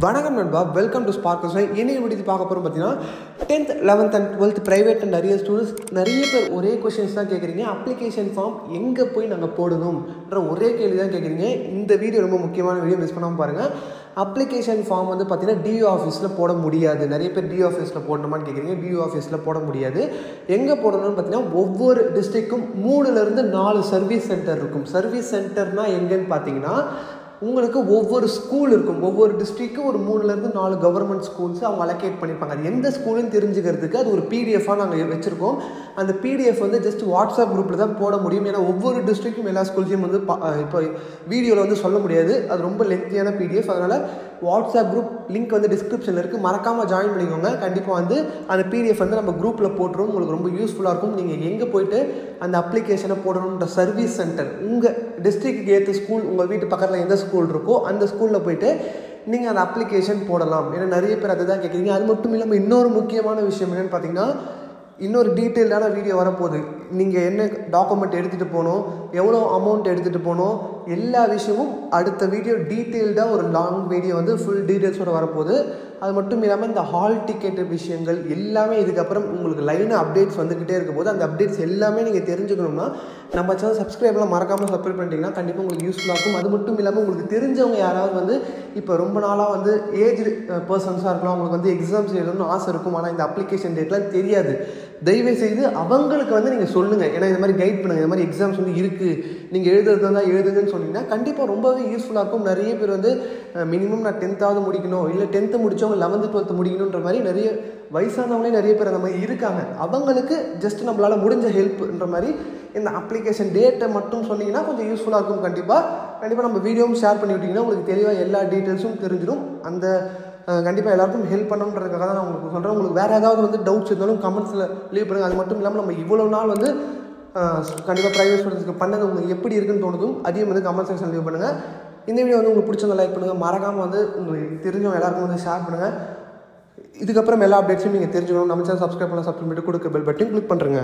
வணக்கம் நண்பா, welcome to sparkles. இன்னைக்கு விடுதி பார்க்க போகிறோம் பார்த்தீங்கன்னா 10th 11th and 12th private and நிறைய ஸ்டூடெண்ட்ஸ் நிறைய பேர் ஒரே கொஷின்ஸ் தான் கேட்குறீங்க. அப்ளிகேஷன் ஃபார்ம் எங்கே போய் நாங்கள் போடணும்ன்ற ஒரே கேள்வி தான் கேட்குறீங்க. இந்த வீடியோ ரொம்ப முக்கியமான வீடியோ, மிஸ் பண்ணாமல் பாருங்கள். அப்ளிகேஷன் ஃபார்ம் வந்து பார்த்தீங்கன்னா டிஓ ஆஃபீஸில் போட முடியாது. நிறைய பேர் டிஓ ஆஃபீஸில் போடணுமான்னு கேட்குறீங்க. டிஓ ஆஃபீஸில் போட முடியாது. எங்கே போடணும்னு பார்த்தீங்கன்னா ஒவ்வொரு டிஸ்ட்ரிக்ட்க்கும் 3லேருந்து 4 சர்வீஸ் சென்டர் இருக்கும். சர்வீஸ் சென்டர்னால் எங்கேன்னு பார்த்தீங்கன்னா உங்களுக்கு ஒவ்வொரு ஸ்கூல் இருக்கும். ஒவ்வொரு டிஸ்ட்ரிக்ட்க்கும் ஒரு 3லேருந்து 4 கவர்மெண்ட் ஸ்கூல்ஸ் அவங்க அலோகேட் பண்ணியிருப்பாங்க. அது எந்த ஸ்கூலுன்னு தெரிஞ்சுக்கிறதுக்கு அது ஒரு பிடிஎஃபாக நாங்கள் வச்சுருக்கோம். அந்த பிடிஎஃப் வந்து ஜஸ்ட் வாட்ஸ்அப் குரூப்பில் தான் போட முடியும். ஏன்னா ஒவ்வொரு டிஸ்ட்ரிக்ட்டும் எல்லா ஸ்கூல்ஸையும் வந்து இப்போ வீடியோவில் வந்து சொல்ல முடியாது. அது ரொம்ப லென்த்தியான பிடிஎஃப். அதனால் வாட்ஸ்அப் குரூப் லிங்க் வந்து டிஸ்கிரிப்ஷனில் இருக்குது, மறக்காமல் ஜாயின் பண்ணிக்கோங்க. கண்டிப்பாக வந்து அந்த பிடிஎஃப் வந்து நம்ம குரூப்பில் போட்டுருவோம். உங்களுக்கு ரொம்ப யூஸ்ஃபுல்லாக இருக்கும். நீங்கள் எங்கே போய்ட்டு அந்த அப்ளிகேஷனை போடணுன்ற சர்வீஸ் சென்டர் உங்கள் டிஸ்ட்ரிக்ட்டுக்கு ஏற்ற ஸ்கூல், உங்கள் வீட்டு பக்கத்தில் எந்த ஸ்கூல் இருக்கோ அந்த ஸ்கூலில் போய்ட்டு நீங்கள் அந்த அப்ளிகேஷன் போடலாம். ஏன்னா நிறைய பேர் அதை தான் கேட்குறீங்க. அது மட்டும் இல்லாமல் இன்னொரு முக்கியமான விஷயம் என்னென்னு பார்த்தீங்கன்னா, இன்னொரு டீட்டெயில்டான வீடியோ வரப்போகுது. நீங்கள் என்ன டாக்குமெண்ட் எடுத்துகிட்டு போகணும், எவ்வளோ அமௌண்ட் எடுத்துகிட்டு போகணும், எல்லா விஷயமும் அடுத்த வீடியோ டீட்டெயில்டாக ஒரு லாங் வீடியோ வந்து ஃபுல் டீட்டெயில்ஸோடு வரப்போகுது. அது மட்டும் இல்லாமல் இந்த ஹால் டிக்கெட்டு விஷயங்கள் எல்லாமே இதுக்கப்புறம் உங்களுக்கு லைனாக அப்டேட்ஸ் வந்துக்கிட்டே இருக்கும் போது அந்த அப்டேட்ஸ் எல்லாமே நீங்கள் தெரிஞ்சுக்கணும்னா நம்ம சேனல் சப்ஸ்கிரைப்லாம் மறக்காமல் சப்ஸ்கிரைப் பண்ணிட்டீங்கன்னா கண்டிப்பாக உங்களுக்கு யூஸ்ஃபுல்லாக இருக்கும். அது மட்டும் இல்லாமல் உங்களுக்கு தெரிஞ்சவங்க யாராவது வந்து இப்போ ரொம்ப நாளாக வந்து ஏஜ்டு பர்சன்ஸாக இருக்கலாம், அவங்களுக்கு வந்து எக்ஸாம்ஸ் எழுதணும்னு ஆசை இருக்கும், ஆனால் இந்த அப்ளிகேஷன் டேட்லாம் தெரியாது. தயவுசெய்து அவங்களுக்கு வந்து நீங்கள் சொல்லுங்கள். ஏன்னா இந்த மாதிரி கைட் பண்ணுங்கள். இந்த மாதிரி எக்ஸாம்ஸ் வந்து இருக்குது, நீங்கள் எழுதுறது தான் எழுதுங்கன்னு சொன்னீங்கன்னா கண்டிப்பாக ரொம்பவே யூஸ்ஃபுல்லாக இருக்கும். நிறைய பேர் வந்து மினிமம் நான் 10th முடிக்கணும், இல்லை 10th முடித்தவங்க 11th 12th முடிக்கணுன்ற மாதிரி நிறைய வயசானவங்களே நிறைய பேர் அந்த மாதிரி இருக்காங்க. அவங்களுக்கு ஜஸ்ட் நம்மளால் முடிஞ்ச ஹெல்ப்ன்ற மாதிரி இந்த அப்ளிகேஷன் டேட்டை மட்டும் சொன்னீங்கன்னா கொஞ்சம் யூஸ்ஃபுல்லாக இருக்கும். கண்டிப்பாக நம்ம வீடியோவும் ஷேர் பண்ணி விட்டிங்கன்னா உங்களுக்கு தெளிவாக எல்லா டீட்டெயில்ஸும் தெரிஞ்சிடும். அந்த கண்டிப்பாக எல்லாருக்கும் ஹெல்ப் பண்ணணுன்றதுக்காக தான் நான் உங்களுக்கு சொல்கிறேன். உங்களுக்கு வேறு ஏதாவது வந்து டவுட்ஸ் இருந்தாலும் கமெண்ட்ஸில் லீவ் பண்ணுங்கள். அது மட்டும் இல்லாமல் நம்ம இவ்வளோ நாள் வந்து கண்டிப்பாக ப்ரைவேட் ஸ்டூடெண்ட்ஸ்க்கு பண்ணது உங்களுக்கு எப்படி இருக்குன்னு தோணுதும் அதையும் வந்து கமெண்ட் செக்ஷன் லீவ் பண்ணுங்கள். இந்த வீடியோ வந்து உங்களுக்கு பிடிச்சவங்க லைக் பண்ணுங்கள். மறக்காமல் வந்து உங்களுக்கு தெரிஞ்சவங்க எல்லாருக்கும் வந்து ஷேர் பண்ணுங்கள். இதுக்கப்புறம் எல்லா அப்டேட்ஸும் நீங்கள் தெரிஞ்சுக்கணும். நம்ம சேனல் சப்ஸ்கிரைப் பண்ண, சப்ஸ்கிரைப் பண்ணிட்டு கொடுக்க பெல் பட்டன் கிளிக் பண்ணுறேங்க.